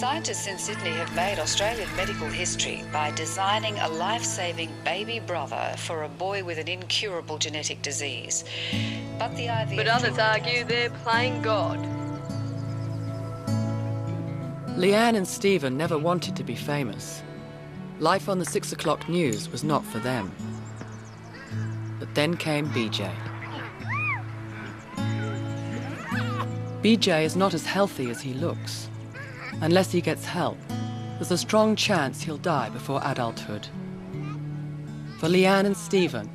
Scientists in Sydney have made Australian medical history by designing a life-saving baby brother for a boy with an incurable genetic disease. But others argue they're playing God. Leanne and Stephen never wanted to be famous. Life on the 6 o'clock news was not for them. But then came BJ. BJ is not as healthy as he looks. Unless he gets help, there's a strong chance he'll die before adulthood. For Leanne and Stephen,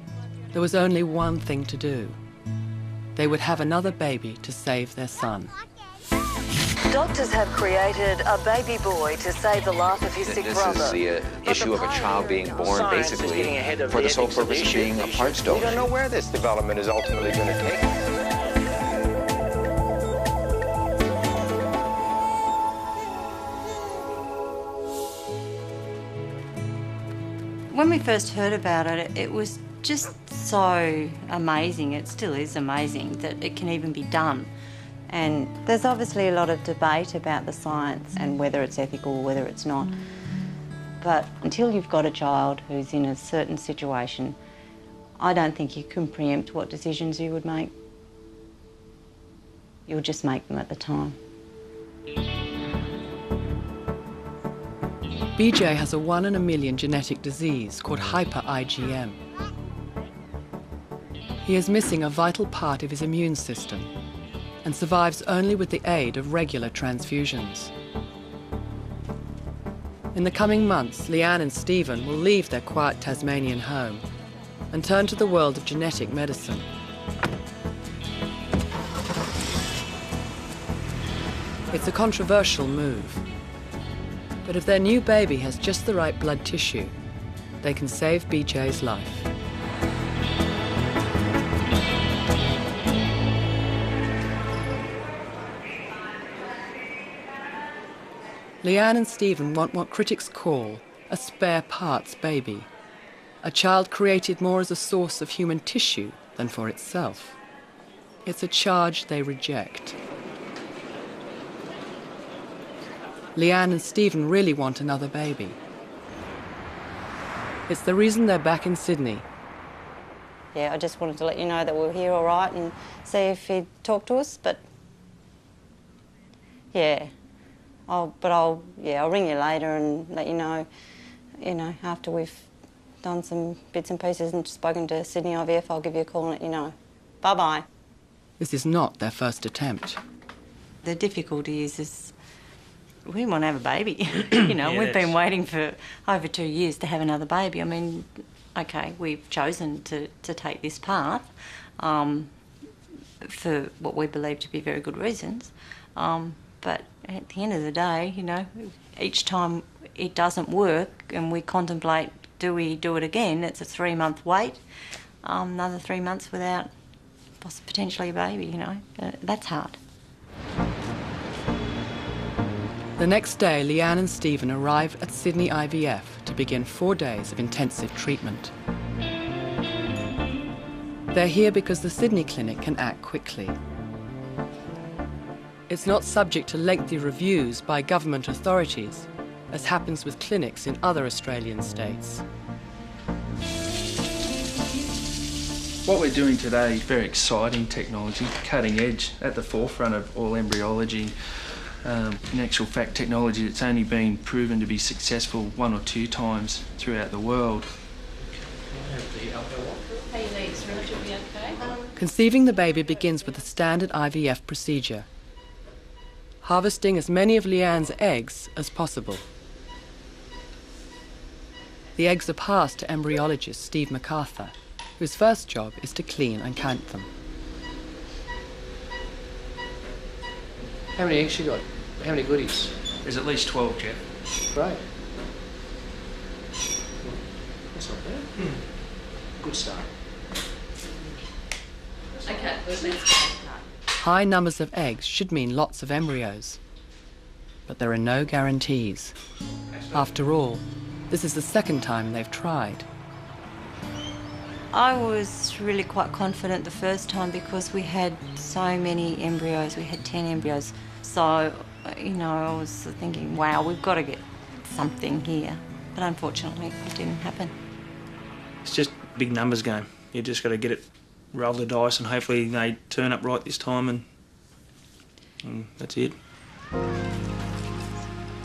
there was only one thing to do. They would have another baby to save their son. Doctors have created a baby boy to save the life of his sick brother. This is the issue of a child being born basically for the sole purpose of being a parts donor. We don't know where this development is ultimately going to take. When we first heard about it, it was just so amazing, it still is amazing, that it can even be done. And there's obviously a lot of debate about the science and whether it's ethical or whether it's not. But until you've got a child who's in a certain situation, I don't think you can preempt what decisions you would make. You'll just make them at the time. BJ has a 1 in a million genetic disease called hyper-IgM. He is missing a vital part of his immune system and survives only with the aid of regular transfusions. In the coming months, Leanne and Stephen will leave their quiet Tasmanian home and turn to the world of genetic medicine. It's a controversial move. But if their new baby has just the right blood tissue, they can save BJ's life. Leanne and Stephen want what critics call a spare parts baby, a child created more as a source of human tissue than for itself. It's a charge they reject. Leanne and Stephen really want another baby. It's the reason they're back in Sydney. Yeah, I just wanted to let you know that we're here all right and see if he'd talk to us, but yeah. I'll ring you later and let you know, after we've done some bits and pieces and spoken to Sydney IVF, I'll give you a call and let you know. Bye-bye. This is not their first attempt. The difficulty is we want to have a baby. Yeah, we've been waiting for over 2 years to have another baby. I mean, okay, we've chosen to take this path for what we believe to be very good reasons. But at the end of the day, each time it doesn't work and we contemplate, do we do it again? It's a 3-month wait, another 3 months without potentially a baby, that's hard. The next day, Leanne and Stephen arrive at Sydney IVF to begin 4 days of intensive treatment. They're here because the Sydney clinic can act quickly. It's not subject to lengthy reviews by government authorities, as happens with clinics in other Australian states. What we're doing today is very exciting technology, cutting edge, at the forefront of all embryology. In actual fact, technology that's only been proven to be successful 1 or 2 times throughout the world. Conceiving the baby begins with a standard IVF procedure, harvesting as many of Leanne's eggs as possible. The eggs are passed to embryologist Steve MacArthur, whose first job is to clean and count them. How many eggs you got? How many goodies? There's at least 12, Jeff. Great. That's not bad. Good start. Okay, let's go. High numbers of eggs should mean lots of embryos. But there are no guarantees. After all, this is the second time they've tried. I was really quite confident the first time because we had so many embryos. We had 10 embryos. So you know, I was thinking, wow, we've got to get something here. But unfortunately, it didn't happen. It's just a big numbers game. You just got to get it, roll the dice, and hopefully they turn up right this time, and that's it.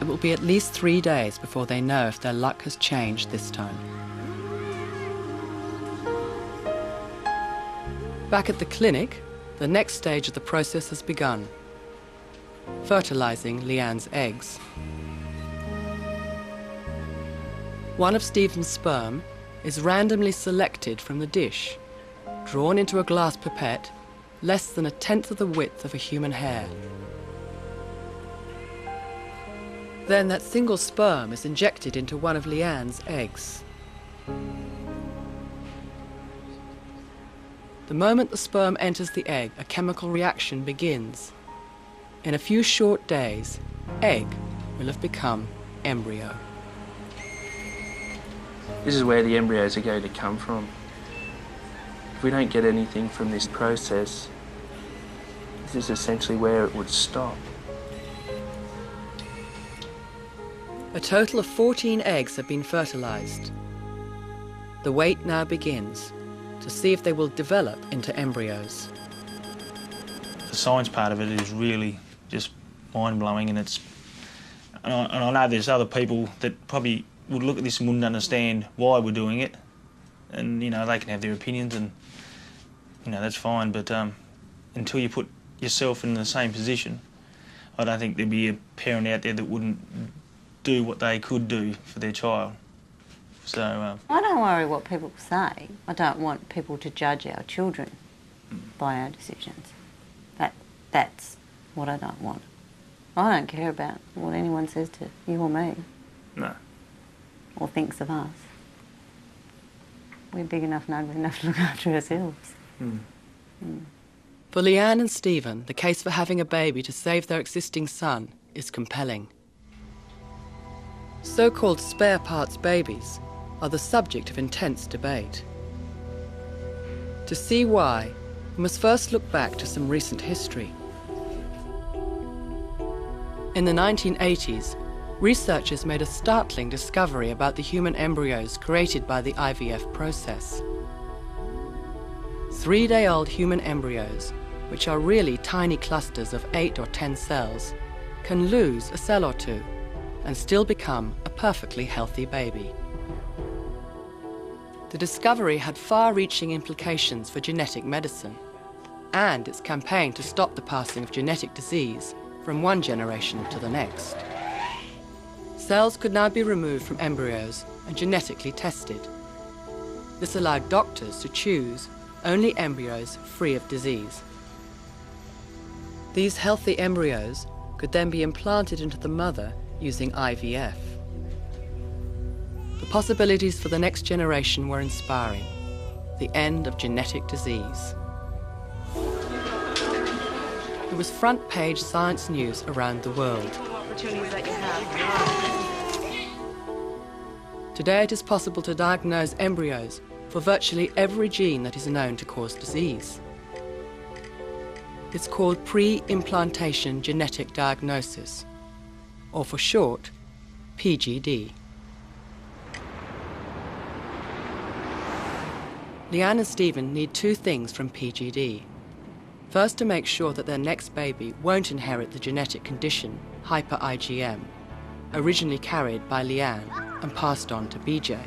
It will be at least 3 days before they know if their luck has changed this time. Back at the clinic, the next stage of the process has begun. Fertilising Leanne's eggs. One of Stephen's sperm is randomly selected from the dish, drawn into a glass pipette less than 1/10 of the width of a human hair. Then that single sperm is injected into one of Leanne's eggs. The moment the sperm enters the egg, a chemical reaction begins. In a few short days, egg will have become embryo. This is where the embryos are going to come from. If we don't get anything from this process, this is essentially where it would stop. A total of 14 eggs have been fertilised. The wait now begins to see if they will develop into embryos. The science part of it is really just mind-blowing, and I know there's other people that probably would look at this and wouldn't understand why we're doing it, and you know, they can have their opinions, and you know, that's fine, but until you put yourself in the same position, I don't think there'd be a parent out there that wouldn't do what they could do for their child. So I don't worry what people say. I don't want people to judge our children by our decisions. That's what I don't want. I don't care about what anyone says to you or me. No. Or thinks of us. We're big enough and ugly enough to look after ourselves. For Leanne and Stephen, the case for having a baby to save their existing son is compelling. So-called spare parts babies are the subject of intense debate. To see why, we must first look back to some recent history. In the 1980s, researchers made a startling discovery about the human embryos created by the IVF process. 3-day-old human embryos, which are really tiny clusters of 8 or 10 cells, can lose a cell or two and still become a perfectly healthy baby. The discovery had far-reaching implications for genetic medicine and its campaign to stop the passing of genetic disease from one generation to the next. Cells could now be removed from embryos and genetically tested. This allowed doctors to choose only embryos free of disease. These healthy embryos could then be implanted into the mother using IVF. The possibilities for the next generation were inspiring. The end of genetic disease. It was front-page science news around the world. Today it is possible to diagnose embryos for virtually every gene that is known to cause disease. It's called pre-implantation genetic diagnosis, or for short, PGD. Leanne and Stephen need 2 things from PGD. First, to make sure that their next baby won't inherit the genetic condition, hyper-IgM, originally carried by Leanne and passed on to BJ.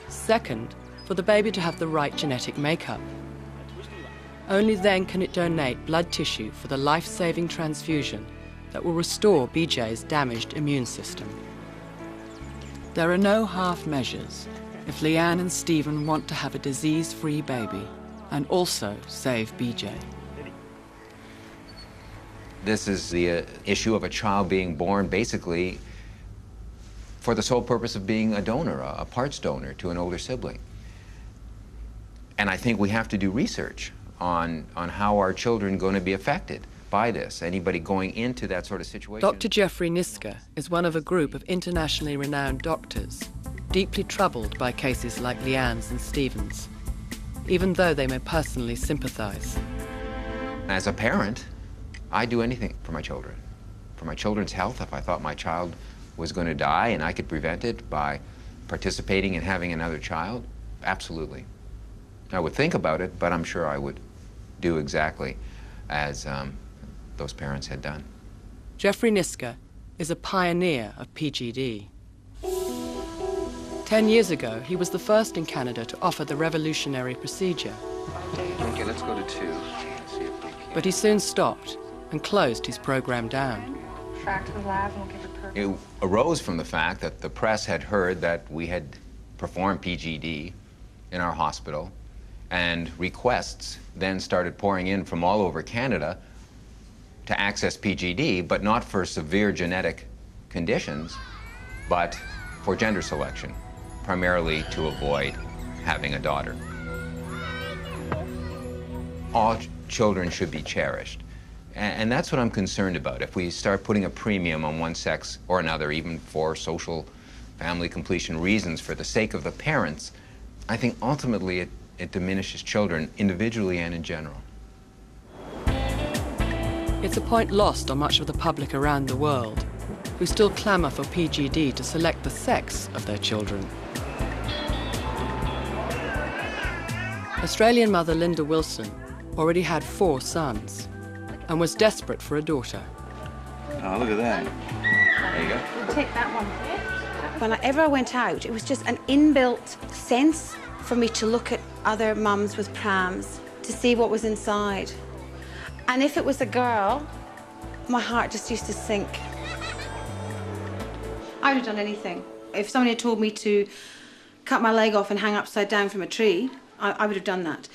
Second, for the baby to have the right genetic makeup. Only then can it donate blood tissue for the life-saving transfusion that will restore BJ's damaged immune system. There are no half measures if Leanne and Stephen want to have a disease-free baby and also save BJ. This is the issue of a child being born basically for the sole purpose of being a donor, a parts donor to an older sibling. And I think we have to do research on how our children are going to be affected by this. Anybody going into that sort of situation. Dr. Jeffrey Niska is one of a group of internationally renowned doctors, deeply troubled by cases like Leanne's and Stephen's, even though they may personally sympathise. As a parent, I do anything for my children. for my children's health, if I thought my child was going to die and I could prevent it by participating in having another child, absolutely. I would think about it, but I'm sure I would do exactly as those parents had done. Jeffrey Niska is a pioneer of PGD. 10 years ago, he was the first in Canada to offer the revolutionary procedure. Okay, let's go to 2. See if we can. But he soon stopped and closed his program down. It arose from the fact that the press had heard that we had performed PGD in our hospital, and requests then started pouring in from all over Canada to access PGD, but not for severe genetic conditions, but for gender selection, primarily to avoid having a daughter. All children should be cherished. And that's what I'm concerned about. If we start putting a premium on one sex or another, even for social family completion reasons, for the sake of the parents, I think ultimately it diminishes children individually and in general. It's a point lost on much of the public around the world, who still clamour for PGD to select the sex of their children. Australian mother Linda Wilson already had 4 sons and was desperate for a daughter. Oh, look at that. There you go. We'll take that one. Whenever I went out, it was just an inbuilt sense for me to look at other mums with prams, to see what was inside. And if it was a girl, my heart just used to sink. I would have done anything. If somebody had told me to cut my leg off and hang upside down from a tree, I would have done that.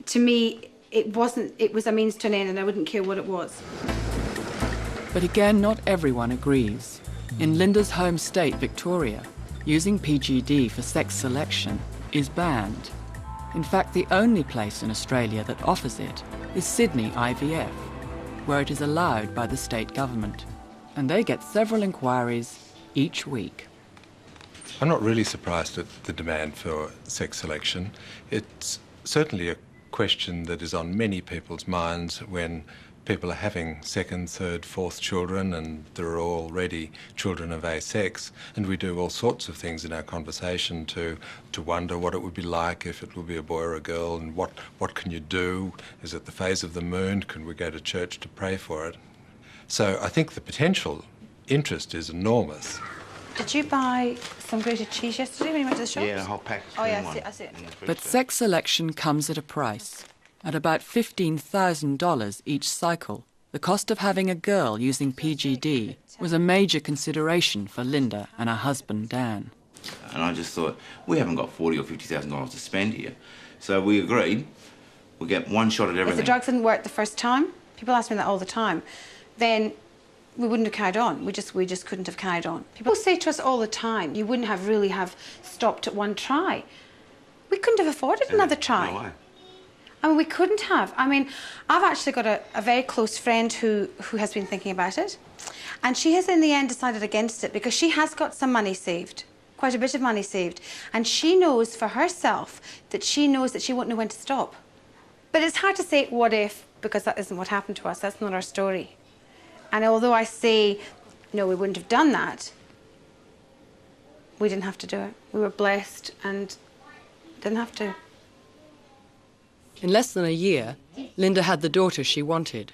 To me, it was a means to an end, and I wouldn't care what it was. But again, not everyone agrees. In Linda's home state, Victoria, using PGD for sex selection is banned. In fact, the only place in Australia that offers it is Sydney IVF, where it is allowed by the state government. And they get several inquiries each week. I'm not really surprised at the demand for sex selection. It's certainly a question that is on many people's minds when people are having 2nd, 3rd, 4th children, and there are already children of a sex, and we do all sorts of things in our conversation to wonder what it would be like if it would be a boy or a girl, and what can you do? Is it the phase of the moon? Can we go to church to pray for it? So I think the potential interest is enormous. Did you buy some grated cheese yesterday when you went to the shops? Yeah, a whole pack. Oh, yeah, I see it. But sex selection comes at a price. At about $15,000 each cycle, the cost of having a girl using PGD was a major consideration for Linda and her husband, Dan. And I just thought, we haven't got $40,000 or $50,000 to spend here. So we agreed we'll get one shot at everything. If the drugs didn't work the first time, people ask me that all the time, then we wouldn't have carried on. We just couldn't have carried on. People say to us all the time, you wouldn't have really have stopped at one try. We couldn't have afforded another try. No way. I mean, we couldn't have. I mean, I've actually got a very close friend who has been thinking about it. And she has in the end decided against it because she has got some money saved, quite a bit of money saved. And she knows for herself that she knows that she won't know when to stop. But it's hard to say what if, because that isn't what happened to us. That's not our story. And although I say, no, we wouldn't have done that, we didn't have to do it. We were blessed and didn't have to. In less than a year, Linda had the daughter she wanted.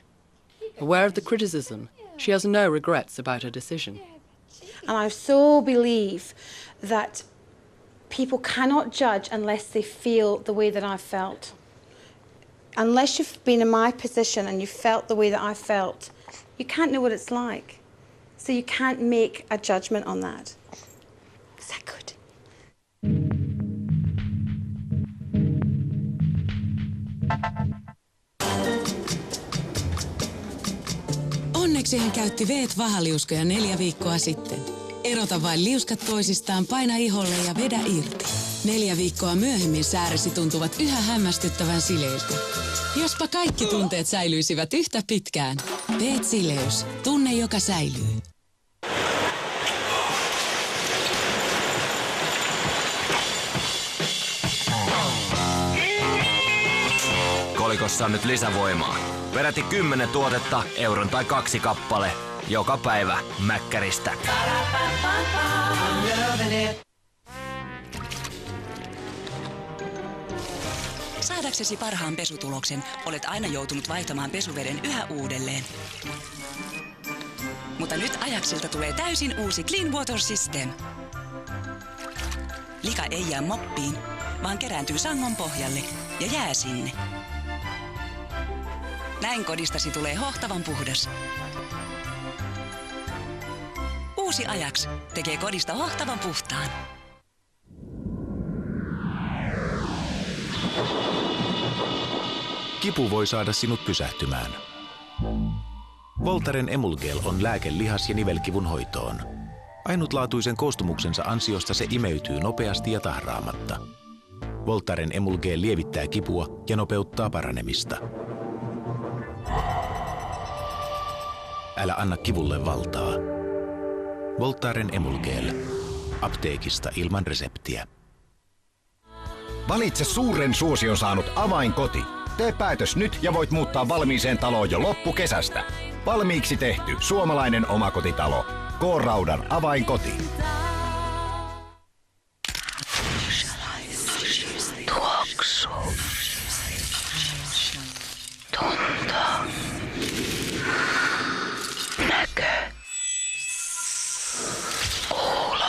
Aware of the criticism, she has no regrets about her decision. And I so believe that people cannot judge unless they feel the way that I felt. Unless you've been in my position and you felt the way that I felt, you can't know what it's like. So you can't make a judgment on that. Is that good? Onneksi hän käytti veet-vahaliuskoja 4 viikkoa sitten. Erota vain liuskat toisistaan, paina iholle ja vedä irti. 4 viikkoa myöhemmin sääresi tuntuvat yhä hämmästyttävän sileiltä. Jospa kaikki tunteet säilyisivät yhtä pitkään. Veet-sileys. Tunne, joka säilyy. Kolikossa on nyt lisävoimaa. Peräti 10 tuotetta, euron tai 2 kappale. Joka päivä Mäkkäristä. Saadaksesi parhaan pesutuloksen, olet aina joutunut vaihtamaan pesuveden yhä uudelleen. Mutta nyt Ajaksilta tulee täysin uusi Clean Water System. Lika ei jää moppiin, vaan kerääntyy sangon pohjalle ja jää sinne. Näin kodistasi tulee hohtavan puhdas. Uusi Ajax tekee kodista hohtavan puhtaan. Kipu voi saada sinut pysähtymään. Voltaren Emulgel on lääke lihas- ja nivelkivun hoitoon. Ainutlaatuisen koostumuksensa ansiosta se imeytyy nopeasti ja tahraamatta. Voltaren Emulgel lievittää kipua ja nopeuttaa paranemista. Älä anna kivulle valtaa. Voltaren Emulgel. Apteekista ilman reseptiä. Valitse suuren suosion saanut avainkoti. Tee päätös nyt ja voit muuttaa valmiiseen taloon jo loppukesästä. Valmiiksi tehty suomalainen omakotitalo. K-Raudan avainkoti. Tuoksu. Tunto. Näkö. Kuulo.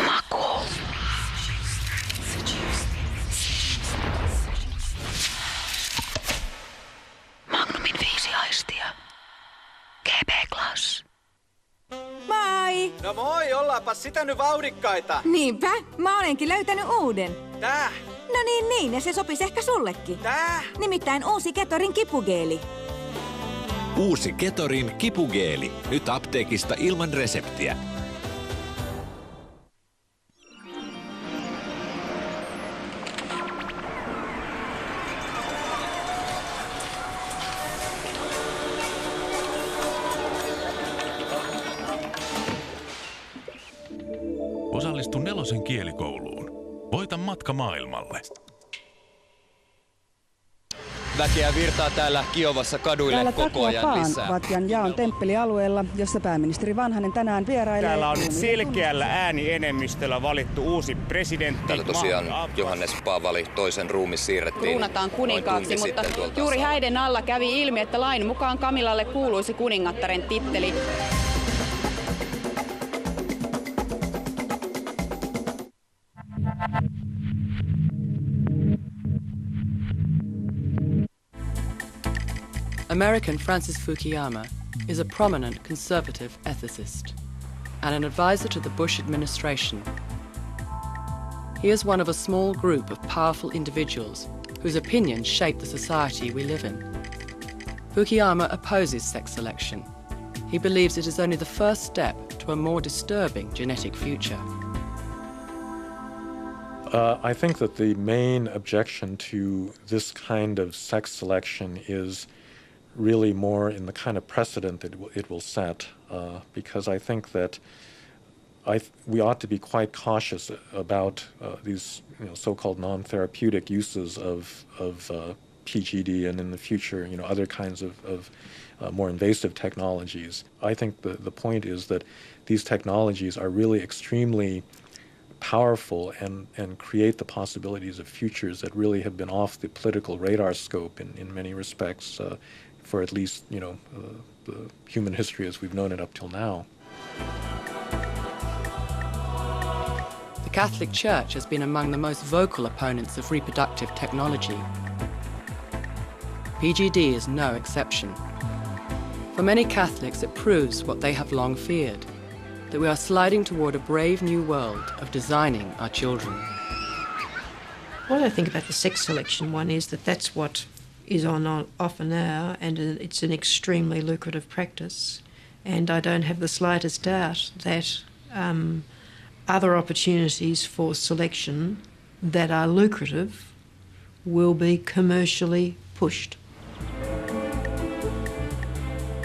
Maku. Magnumin 5 aistia. GB-glass. Moi! No moi, ollaanpa sitä nyt vauhdikkaita. Niinpä, mä olenkin löytänyt uuden. Tää? No niin, ja se sopisi ehkä sullekin. Tää? Nimittäin uusi Ketorin kipugeeli. Uusi Ketorin kipugeeli. Nyt apteekista ilman reseptiä. Osallistu 4 kielikouluun. Voita matka maailmalle. Väkeä virtaa täällä Kiovassa kaduille täällä koko ajan lisää. Vatjan jaon temppelialueella, jossa pääministeri Vanhanen tänään vierailee. Täällä on selkeällä äänienemmistöllä valittu uusi presidentti. Täällä tosiaan Johannes Paavali toisen ruumis siirrettiin. Kruunataan kuninkaaksi, mutta juuri häiden alla kävi ilmi, että lain mukaan Kamilalle kuuluisi kuningattaren titteli. American Francis Fukuyama is a prominent conservative ethicist and an advisor to the Bush administration. He is one of a small group of powerful individuals whose opinions shape the society we live in. Fukuyama opposes sex selection. He believes it is only the first step to a more disturbing genetic future. I think that the main objection to this kind of sex selection is really more in the kind of precedent that it will set, because I think that we ought to be quite cautious about these so-called non-therapeutic uses of PGD and in the future, other kinds of more invasive technologies. I think the point is that these technologies are really extremely powerful and create the possibilities of futures that really have been off the political radar scope in many respects for at least, the human history as we've known it up till now. The Catholic Church has been among the most vocal opponents of reproductive technology. PGD is no exception. For many Catholics, it proves what they have long feared, that we are sliding toward a brave new world of designing our children. What I think about the sex selection one is that that's what is on offer now, and it's an extremely lucrative practice. And I don't have the slightest doubt that other opportunities for selection that are lucrative will be commercially pushed.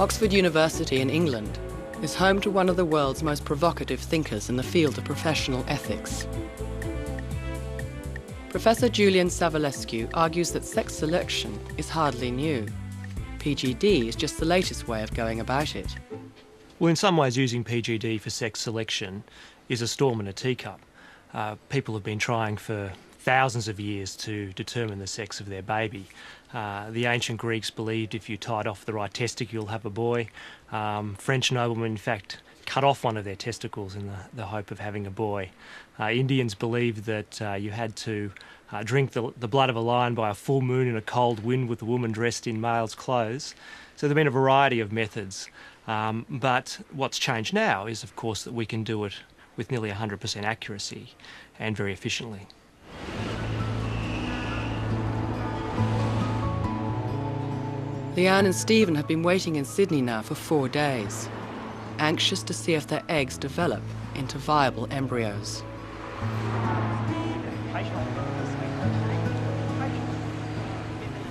Oxford University in England is home to one of the world's most provocative thinkers in the field of professional ethics. Professor Julian Savulescu argues that sex selection is hardly new. PGD is just the latest way of going about it. Well, in some ways, using PGD for sex selection is a storm in a teacup. People have been trying for thousands of years to determine the sex of their baby. The ancient Greeks believed if you tied off the right testicle, you'll have a boy. French noblemen, in fact, cut off one of their testicles in the hope of having a boy. Indians believed that you had to drink the blood of a lion by a full moon in a cold wind with a woman dressed in male's clothes. So there have been a variety of methods. But what's changed now is, of course, that we can do it with nearly 100% accuracy and very efficiently. Leanne and Stephen have been waiting in Sydney now for 4 days, anxious to see if their eggs develop into viable embryos.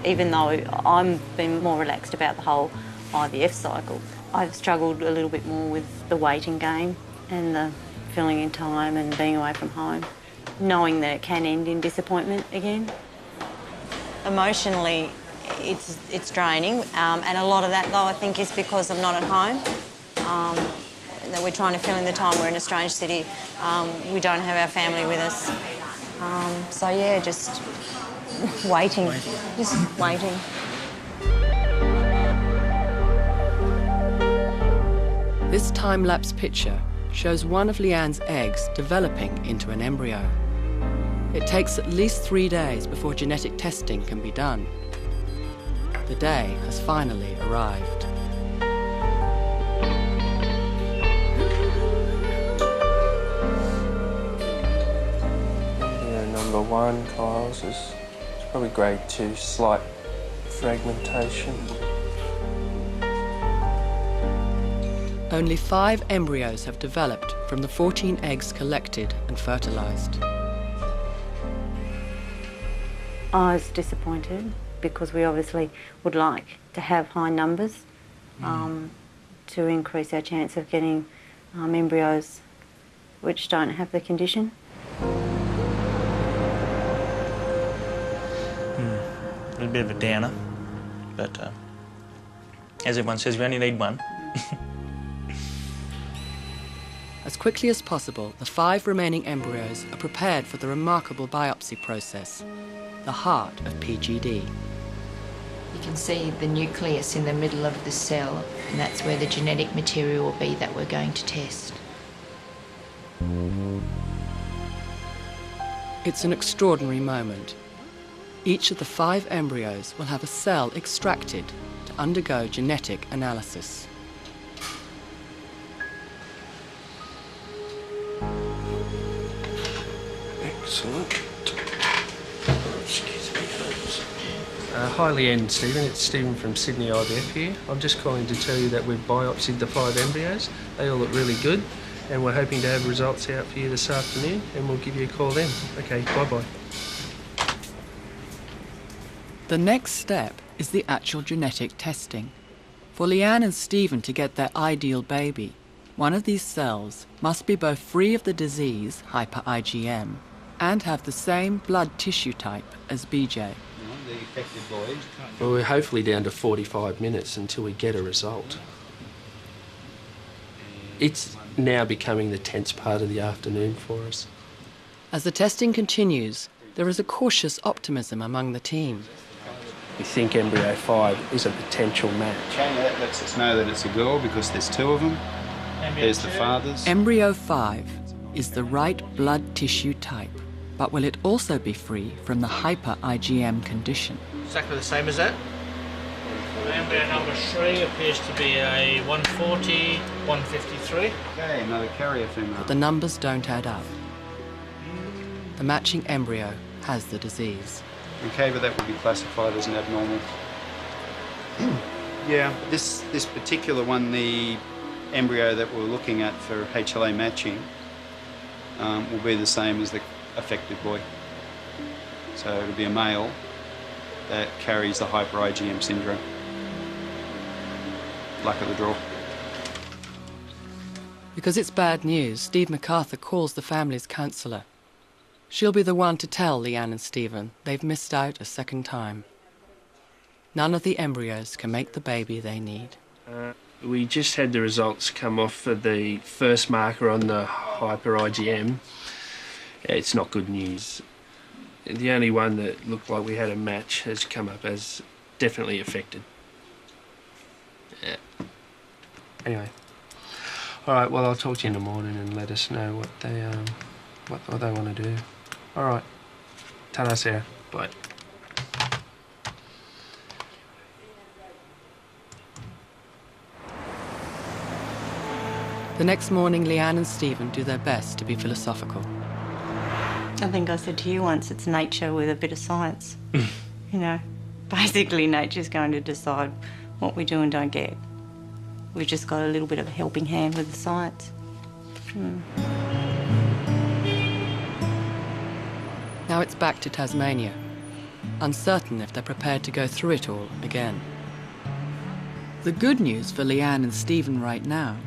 Even though I'm been more relaxed about the whole IVF cycle, I've struggled a little bit more with the waiting game and the filling in time and being away from home, knowing that it can end in disappointment again. Emotionally, it's draining, and a lot of that, though, I think is because I'm not at home, that we're trying to fill in the time. We're in a strange city. We don't have our family with us. So, yeah, just waiting. Just waiting. This time-lapse picture shows one of Leanne's eggs developing into an embryo. It takes at least 3 days before genetic testing can be done. The day has finally arrived. Number 1, Kyle's is probably grade 2, slight fragmentation. Only 5 embryos have developed from the 14 eggs collected and fertilised. I was disappointed because we obviously would like to have high numbers to increase our chance of getting embryos which don't have the condition. A bit of a downer, but as everyone says, we only need one. As quickly as possible, the 5 remaining embryos are prepared for the remarkable biopsy process, the heart of PGD. You can see the nucleus in the middle of the cell, and that's where the genetic material will be that we're going to test. It's an extraordinary moment. Each of the 5 embryos will have a cell extracted to undergo genetic analysis. Excellent. Excuse me, folks. Hi Leanne and Stephen, it's Stephen from Sydney IVF here. I'm just calling to tell you that we've biopsied the 5 embryos. They all look really good, and we're hoping to have results out for you this afternoon, and we'll give you a call then. Okay, bye-bye. The next step is the actual genetic testing. For Leanne and Stephen to get their ideal baby, one of these cells must be both free of the disease, hyper-IgM, and have the same blood tissue type as BJ. The affected boys. Well, we're hopefully down to 45 minutes until we get a result. It's now becoming the tense part of the afternoon for us. As the testing continues, there is a cautious optimism among the team. We think embryo 5 is a potential match. Okay, that lets us know that it's a girl because there's 2 of them. There's the fathers. Embryo 5 is the right blood tissue type, but will it also be free from the hyper-IgM condition? Exactly the same as that. Embryo number 3 appears to be a 140, 153. Okay, another carrier female. But the numbers don't add up. The matching embryo has the disease. Okay, but that would be classified as an abnormal. Yeah, this particular one, the embryo that we're looking at for HLA matching will be the same as the affected boy. So it'll be a male that carries the hyper-IgM syndrome. Luck of the draw. Because it's bad news, Steve MacArthur calls the family's counsellor. She'll be the one to tell Leanne and Stephen they've missed out a second time. None of the embryos can make the baby they need. We just had the results come off for the first marker on the hyper-IgM. It's not good news. The only one that looked like we had a match has come up as definitely affected. Yeah. Anyway. All right, well, I'll talk to you in the morning and let us know what they want to do. All right. Ta-ra, Sarah. Bye. The next morning, Leanne and Stephen do their best to be philosophical. I think I said to you once, it's nature with a bit of science. You know, basically nature's going to decide what we do and don't get. We've just got a little bit of a helping hand with the science. Now it's back to Tasmania, uncertain if they're prepared to go through it all again. The good news for Leanne and Stephen right now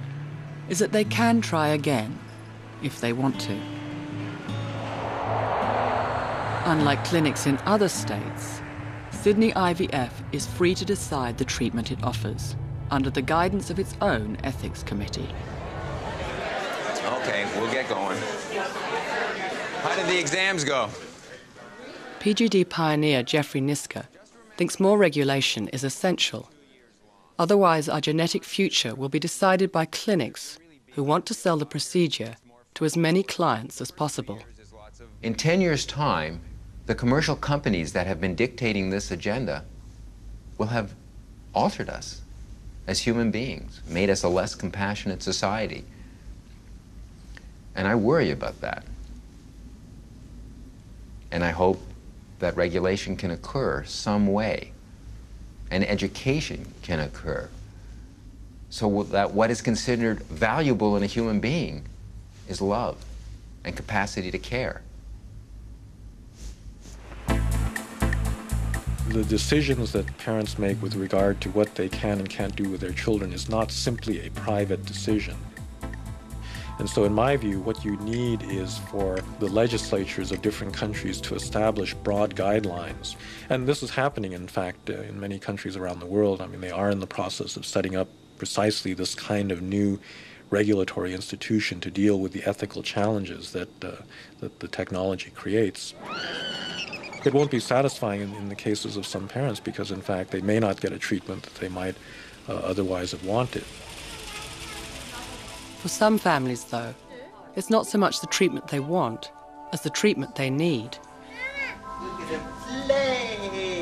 is that they can try again if they want to. Unlike clinics in other states, Sydney IVF is free to decide the treatment it offers, under the guidance of its own ethics committee. Okay, we'll get going. How did the exams go? PGD pioneer Jeffrey Niska thinks more regulation is essential. Otherwise, our genetic future will be decided by clinics who want to sell the procedure to as many clients as possible. In 10 years' time, the commercial companies that have been dictating this agenda will have altered us as human beings, made us a less compassionate society. And I worry about that. And I hope that regulation can occur some way, and education can occur, so that what is considered valuable in a human being is love and capacity to care. The decisions that parents make with regard to what they can and can't do with their children is not simply a private decision. And so in my view, what you need is for the legislatures of different countries to establish broad guidelines. And this is happening, in fact, in many countries around the world. I mean, they are in the process of setting up precisely this kind of new regulatory institution to deal with the ethical challenges that the technology creates. It won't be satisfying in the cases of some parents because, in fact, they may not get a treatment that they might otherwise have wanted. For some families, though, it's not so much the treatment they want as the treatment they need.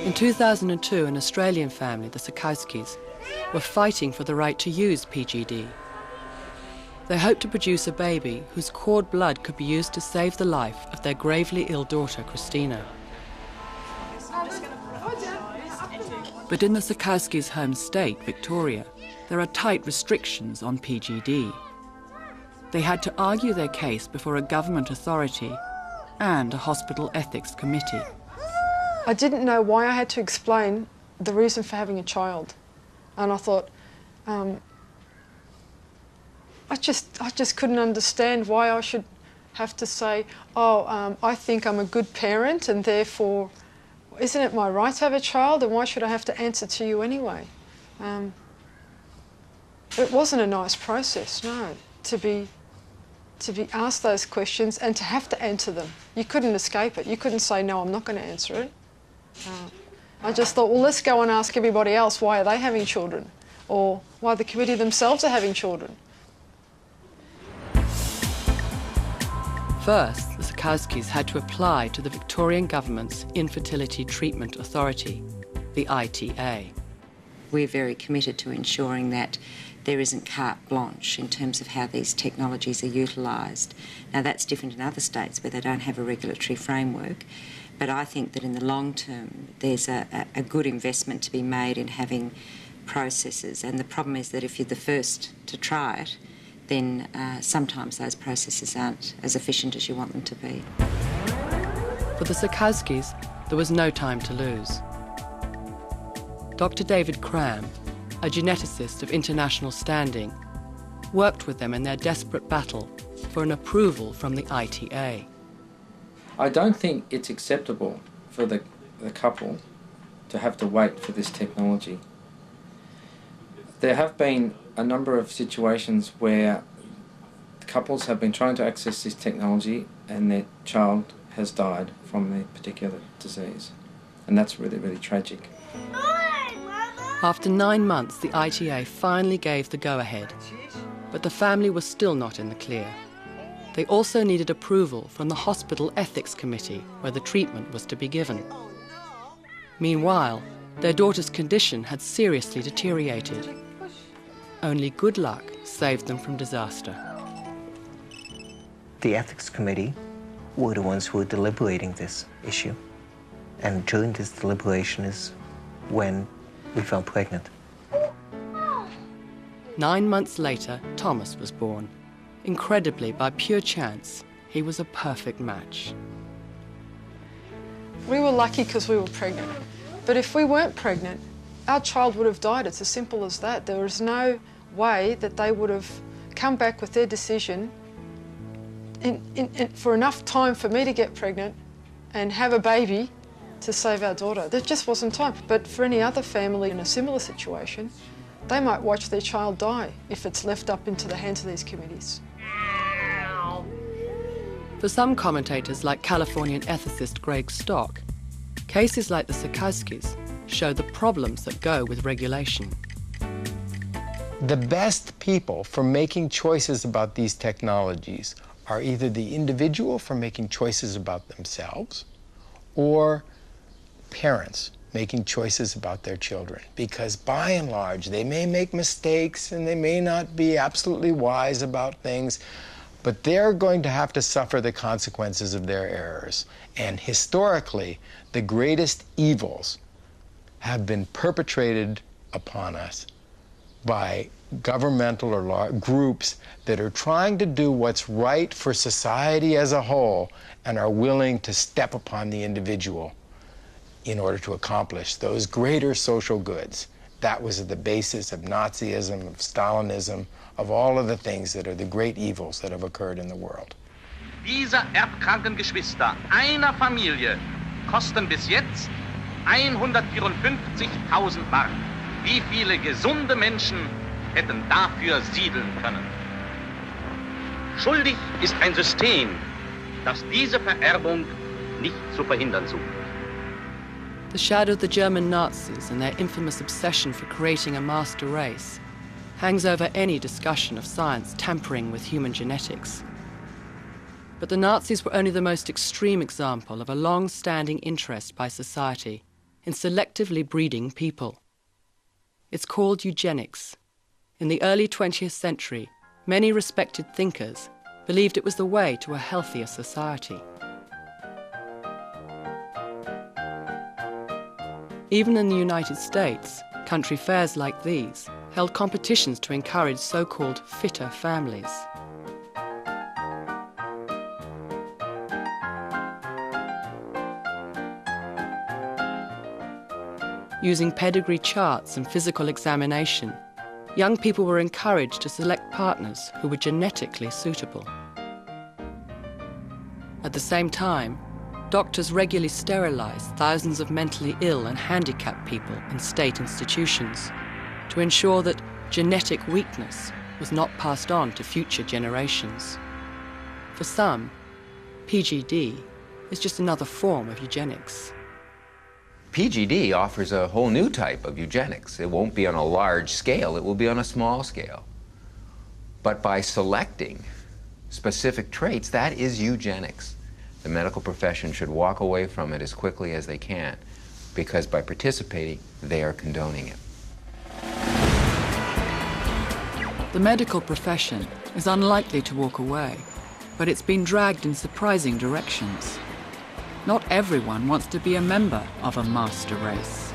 In 2002, an Australian family, the Sikowskis, were fighting for the right to use PGD. They hoped to produce a baby whose cord blood could be used to save the life of their gravely ill daughter, Christina. But in the Sikowskis' home state, Victoria, there are tight restrictions on PGD. They had to argue their case before a government authority and a hospital ethics committee. I didn't know why I had to explain the reason for having a child. And I thought, I just couldn't understand why I should have to say, I think I'm a good parent and therefore, isn't it my right to have a child and why should I have to answer to you anyway? It wasn't a nice process, no, to be asked those questions and to have to answer them. You couldn't escape it. You couldn't say, no, I'm not going to answer it. I just thought, well, let's go and ask everybody else why are they having children or why the committee themselves are having children. First, the Sikowskis had to apply to the Victorian Government's Infertility Treatment Authority, the ITA. We're very committed to ensuring that there isn't carte blanche in terms of how these technologies are utilised. Now, that's different in other states where they don't have a regulatory framework, but I think that in the long term there's a good investment to be made in having processes, and the problem is that if you're the first to try it, then sometimes those processes aren't as efficient as you want them to be. For the Sikowskis, there was no time to lose. Dr. David Cram, a geneticist of international standing, worked with them in their desperate battle for an approval from the ITA. I don't think it's acceptable for the couple to have to wait for this technology. There have been a number of situations where couples have been trying to access this technology and their child has died from the particular disease. And that's really, really tragic. After 9 months, the ITA finally gave the go-ahead, but the family was still not in the clear. They also needed approval from the Hospital Ethics Committee, where the treatment was to be given. Meanwhile, their daughter's condition had seriously deteriorated. Only good luck saved them from disaster. The Ethics Committee were the ones who were deliberating this issue. And during this deliberation is when we fell pregnant. 9 months later, Thomas was born. Incredibly, by pure chance, he was a perfect match. We were lucky because we were pregnant. But if we weren't pregnant, our child would have died. It's as simple as that. There was no way that they would have come back with their decision for enough time for me to get pregnant and have a baby to save our daughter. There just wasn't time. But for any other family in a similar situation, they might watch their child die if it's left up into the hands of these committees. For some commentators, like Californian ethicist Greg Stock, cases like the Sikowskis show the problems that go with regulation. The best people for making choices about these technologies are either the individual for making choices about themselves or parents making choices about their children. Because by and large, they may make mistakes and they may not be absolutely wise about things, but they're going to have to suffer the consequences of their errors. And historically, the greatest evils have been perpetrated upon us by governmental or groups that are trying to do what's right for society as a whole and are willing to step upon the individual in order to accomplish those greater social goods. That was at the basis of Nazism, of Stalinism, of all of the things that are the great evils that have occurred in the world. Diese erbkranken Geschwister einer Familie kosten bis jetzt 154.000 Mark. Wie viele gesunde Menschen hätten dafür siedeln können? Schuldig ist ein System, das diese Vererbung nicht zu verhindern sucht. The shadow of the German Nazis and their infamous obsession for creating a master race hangs over any discussion of science tampering with human genetics. But the Nazis were only the most extreme example of a long-standing interest by society in selectively breeding people. It's called eugenics. In the early 20th century, many respected thinkers believed it was the way to a healthier society. Even in the United States, country fairs like these held competitions to encourage so-called fitter families. Using pedigree charts and physical examination, young people were encouraged to select partners who were genetically suitable. At the same time, doctors regularly sterilised thousands of mentally ill and handicapped people in state institutions to ensure that genetic weakness was not passed on to future generations. For some, PGD is just another form of eugenics. PGD offers a whole new type of eugenics. It won't be on a large scale, it will be on a small scale. But by selecting specific traits, that is eugenics. The medical profession should walk away from it as quickly as they can, because by participating, they are condoning it. The medical profession is unlikely to walk away, but it's been dragged in surprising directions. Not everyone wants to be a member of a master race.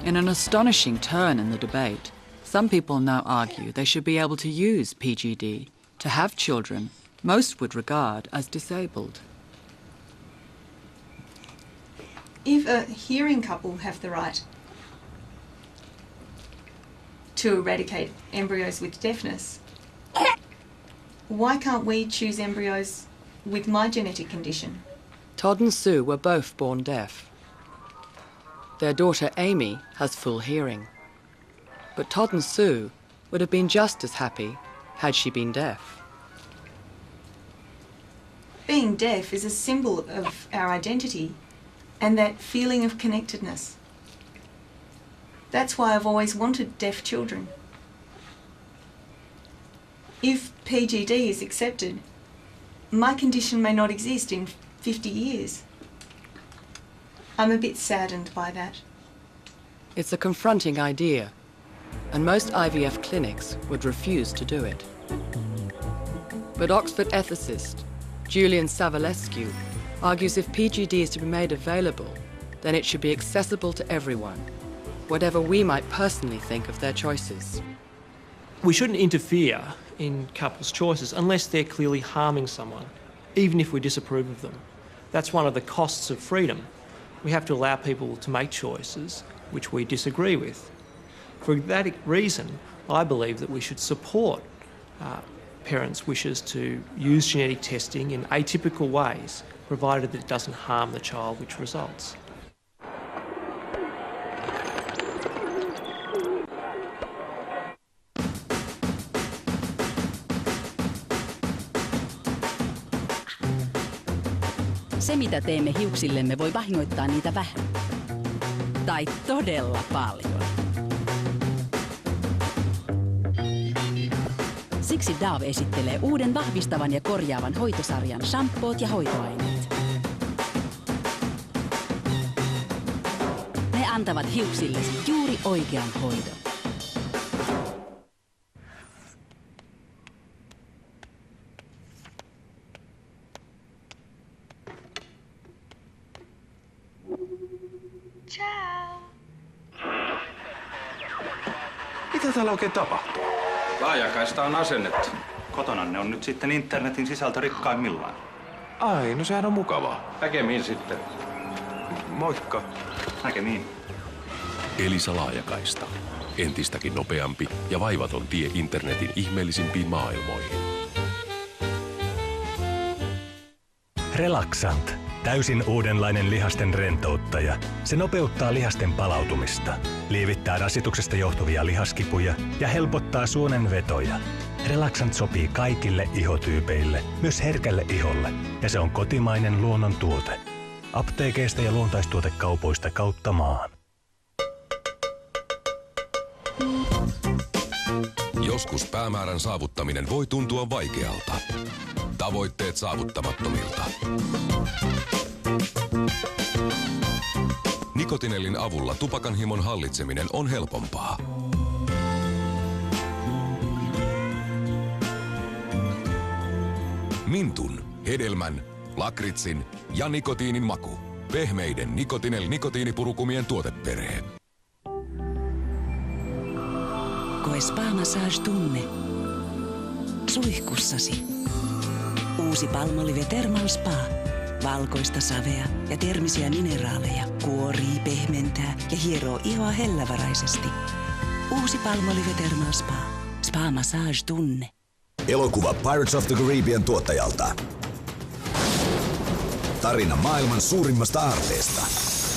In an astonishing turn in the debate, some people now argue they should be able to use PGD to have children most would regard as disabled. If a hearing couple have the right to eradicate embryos with deafness, why can't we choose embryos with my genetic condition. Todd and Sue were both born deaf. Their daughter Amy has full hearing. But Todd and Sue would have been just as happy had she been deaf. Being deaf is a symbol of our identity and that feeling of connectedness. That's why I've always wanted deaf children. If PGD is accepted, my condition may not exist in 50 years. I'm a bit saddened by that. It's a confronting idea, and most IVF clinics would refuse to do it. But Oxford ethicist Julian Savulescu argues if PGD is to be made available, then it should be accessible to everyone, whatever we might personally think of their choices. We shouldn't interfere in couples' choices unless they're clearly harming someone, even if we disapprove of them. That's one of the costs of freedom. We have to allow people to make choices which we disagree with. For that reason, I believe that we should support parents' wishes to use genetic testing in atypical ways, provided that it doesn't harm the child which results. Se, mitä teemme hiuksillemme, voi vahingoittaa niitä vähän. Tai todella paljon. Siksi Dove esittelee uuden vahvistavan ja korjaavan hoitosarjan shampoot ja hoitoaineet. Ne antavat hiuksillesi juuri oikean hoidon. Mitä täällä oikein tapahtuu? Laajakaista on asennettu. Kotona ne on nyt sitten internetin sisältö rikkaimmillaan. Ai, no sehän on mukavaa. Näkemiin sitten. Moikka. Näkemiin. Elisa Laajakaista. Entistäkin nopeampi ja vaivaton tie internetin ihmeellisimpiin maailmoihin. Relaxant. Täysin uudenlainen lihasten rentouttaja. Se nopeuttaa lihasten palautumista, lievittää rasituksesta johtuvia lihaskipuja ja helpottaa suonen vetoja. Relaxant sopii kaikille ihotyypeille, myös herkälle iholle, ja se on kotimainen luonnon tuote. Apteekeista ja luontaistuotekaupoista kautta maan. Joskus päämäärän saavuttaminen voi tuntua vaikealta. Tavoitteet saavuttamattomilta. Nikotinellin avulla tupakan himon hallitseminen on helpompaa. Mintun, hedelmän, lakritsin ja nikotiinin maku. Pehmeiden nikotiinipurukumien tuoteperhe. Koe spa-massage-tunne suihkussasi. Uusi Palmolive Thermal Spa. Valkoista savea ja termisiä mineraaleja. Kuorii, pehmentää ja hieroo ihoa hellävaraisesti. Uusi Palmolive Thermal Spa. Spa-massage-tunne. Elokuva Pirates of the Caribbean tuottajalta. Tarina maailman suurimmasta aarteesta.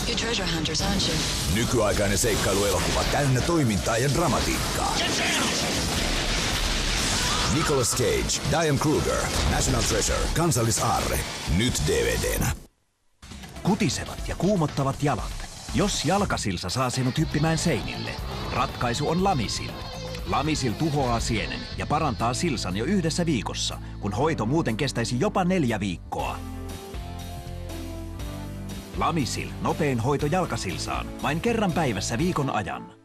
Good treasure hunters, aren't you? Nykyaikainen seikkailuelokuva täynnä toimintaa ja dramatiikkaa. Nicolas Cage, Diane Kruger, National Treasure, kansallisaarre. Nyt DVD:nä. Kutisevat ja kuumottavat jalat. Jos jalkasilsa saa sinut hyppimään seinille, ratkaisu on Lamisil. Lamisil tuhoaa sienen ja parantaa silsan jo 1 viikossa, kun hoito muuten kestäisi jopa 4 viikkoa. Lamisil, nopein hoito jalkasilsaan, vain kerran päivässä viikon ajan.